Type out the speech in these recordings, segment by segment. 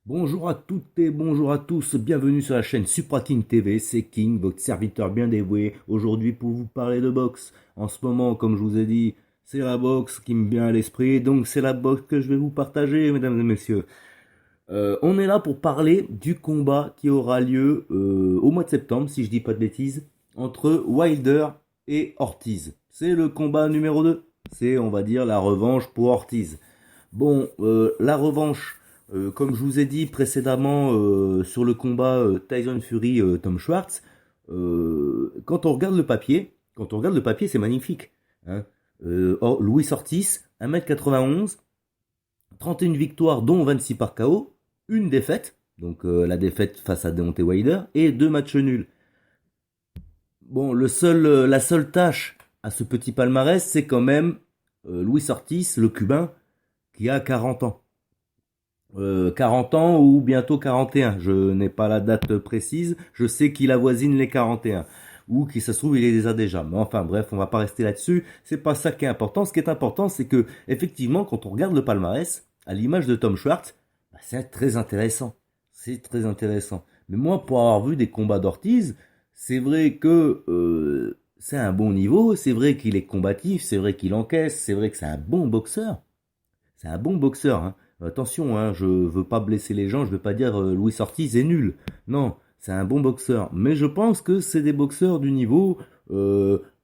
Bonjour à toutes et bonjour à tous, bienvenue sur la chaîne Supra King TV, c'est King, votre serviteur bien dévoué, aujourd'hui pour vous parler de boxe. En ce moment, comme je vous ai dit, c'est la boxe qui me vient à l'esprit, donc c'est la boxe que je vais vous partager, mesdames et messieurs. On est là pour parler du combat qui aura lieu au mois de septembre, si je dis pas de bêtises, entre Wilder et Ortiz. C'est le combat numéro 2, c'est on va dire la revanche pour Ortiz. Bon, la revanche, comme je vous ai dit précédemment sur le combat Tyson Fury Tom Schwartz, quand on regarde le papier, c'est magnifique. Hein. Luis Ortiz, 1m91, 31 victoires dont 26 par KO, une défaite, donc la défaite face à Deontay Wilder, et deux matchs nuls. Bon, la seule tâche à ce petit palmarès, c'est quand même Luis Ortiz, le Cubain, qui a 40 ans. 40 ans ou bientôt 41. Je n'ai pas la date précise. Je sais qu'il avoisine les 41. Ou qui ça se trouve, il les a déjà. Mais enfin, bref, on va pas rester là-dessus. C'est pas ça qui est important. Ce qui est important, c'est que, effectivement, quand on regarde le palmarès, à l'image de Tom Schwartz, bah, c'est très intéressant. C'est très intéressant. Mais moi, pour avoir vu des combats d'Ortiz, c'est vrai que c'est un bon niveau. C'est vrai qu'il est combatif. C'est vrai qu'il encaisse. C'est vrai que c'est un bon boxeur. C'est un bon boxeur, hein. Attention, hein, je veux pas blesser les gens, je veux pas dire Luis Ortiz est nul. Non, c'est un bon boxeur. Mais je pense que c'est des boxeurs du niveau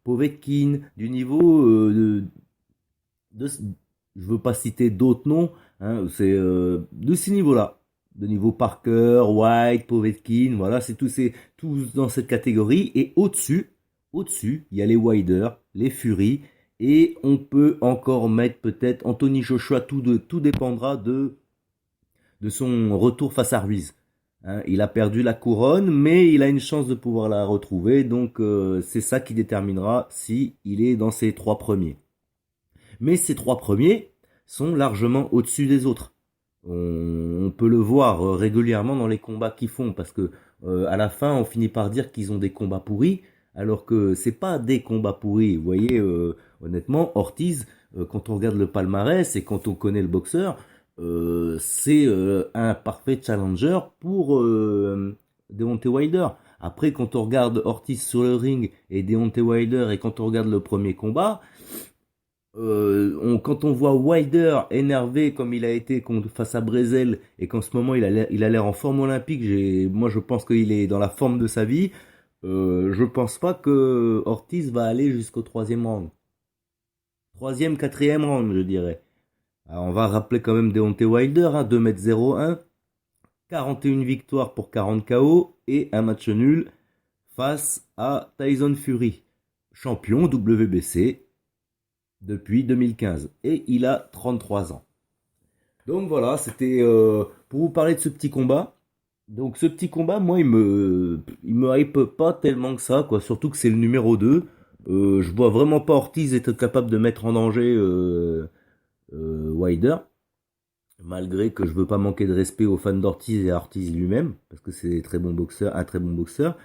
Povetkin, du niveau de, je veux pas citer d'autres noms, hein, c'est de ces niveaux-là. De niveau Parker, White, Povetkin, voilà, c'est tous dans cette catégorie. Et au-dessus, il y a les Wilder, les Fury, et on peut encore mettre peut-être Anthony Joshua, tout dépendra de son retour face à Ruiz. Hein, il a perdu la couronne, mais il a une chance de pouvoir la retrouver, donc c'est ça qui déterminera si il est dans ces trois premiers. Mais ces trois premiers sont largement au-dessus des autres. On peut le voir régulièrement dans les combats qu'ils font, parce que à la fin, on finit par dire qu'ils ont des combats pourris, alors que c'est pas des combats pourris. Vous voyez, honnêtement, Ortiz, quand on regarde le palmarès et quand on connaît le boxeur, c'est un parfait challenger pour Deontay Wilder. Après, quand on regarde Ortiz sur le ring et Deontay Wilder, et quand on regarde le premier combat, quand on voit Wilder énervé comme il a été face à Brezel et qu'en ce moment il a l'air en forme olympique, moi je pense qu'il est dans la forme de sa vie. Je pense pas que Ortiz va aller jusqu'au troisième round. Troisième, quatrième round, je dirais. Alors, on va rappeler quand même Deontay Wilder, hein, 2m01, 41 victoires pour 40 KO et un match nul face à Tyson Fury, champion WBC depuis 2015 et il a 33 ans. Donc voilà, c'était pour vous parler de ce petit combat. Donc ce petit combat, moi, il me hype pas tellement que ça, quoi. Surtout que c'est le numéro 2. Je vois vraiment pas Ortiz être capable de mettre en danger Wilder. Malgré que je veux pas manquer de respect aux fans d'Ortiz et à Ortiz lui-même, parce que c'est très bon boxeur, un très bon boxeur.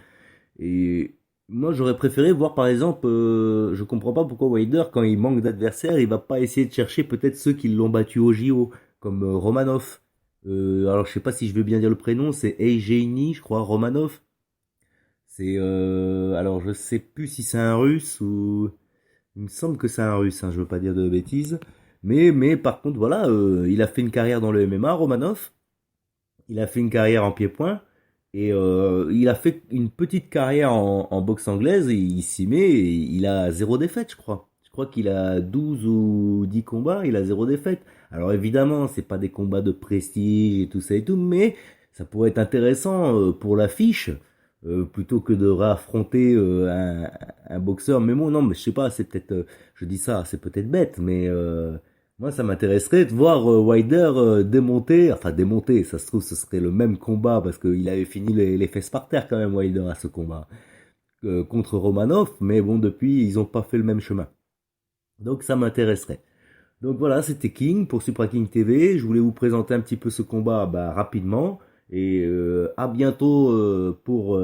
Et moi, j'aurais préféré voir, par exemple, je comprends pas pourquoi Wilder, quand il manque d'adversaires, il va pas essayer de chercher peut-être ceux qui l'ont battu au JO, comme Romanov. Alors, je sais pas si je veux bien dire le prénom, c'est Eugénie, je crois, Romanov. C'est, alors, je sais plus si c'est un Russe ou, il me semble que c'est un Russe, hein, je veux pas dire de bêtises. Mais par contre, voilà, il a fait une carrière dans le MMA, Romanov. Il a fait une carrière en pied-point. Et il a fait une petite carrière en boxe anglaise, et il s'y met, et il a zéro défaite, je crois. Je crois qu'il a 12 ou 10 combats, il a zéro défaite. Alors évidemment, c'est pas des combats de prestige et tout ça et tout, mais ça pourrait être intéressant pour l'affiche, plutôt que de réaffronter un boxeur. Mais bon, non, mais je sais pas, c'est peut-être, je dis ça, c'est peut-être bête, mais moi, ça m'intéresserait de voir Wilder démonter, ça se trouve, ce serait le même combat, parce qu'il avait fini les fesses par terre quand même, Wilder, à ce combat, contre Romanov, mais bon, depuis, ils ont pas fait le même chemin. Donc, ça m'intéresserait. Donc voilà, c'était King pour Supra King TV, je voulais vous présenter un petit peu ce combat bah, rapidement, et à bientôt pour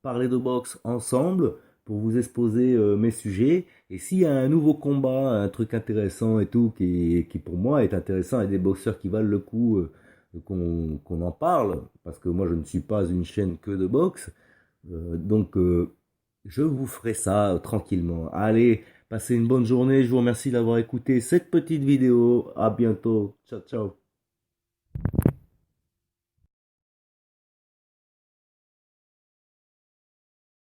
parler de boxe ensemble, pour vous exposer mes sujets. Et s'il y a un nouveau combat, un truc intéressant et tout, qui pour moi est intéressant, et des boxeurs qui valent le coup qu'on en parle, parce que moi je ne suis pas une chaîne que de boxe. Donc je vous ferai ça tranquillement. Allez, passez une bonne journée. Je vous remercie d'avoir écouté cette petite vidéo. À bientôt. Ciao, ciao.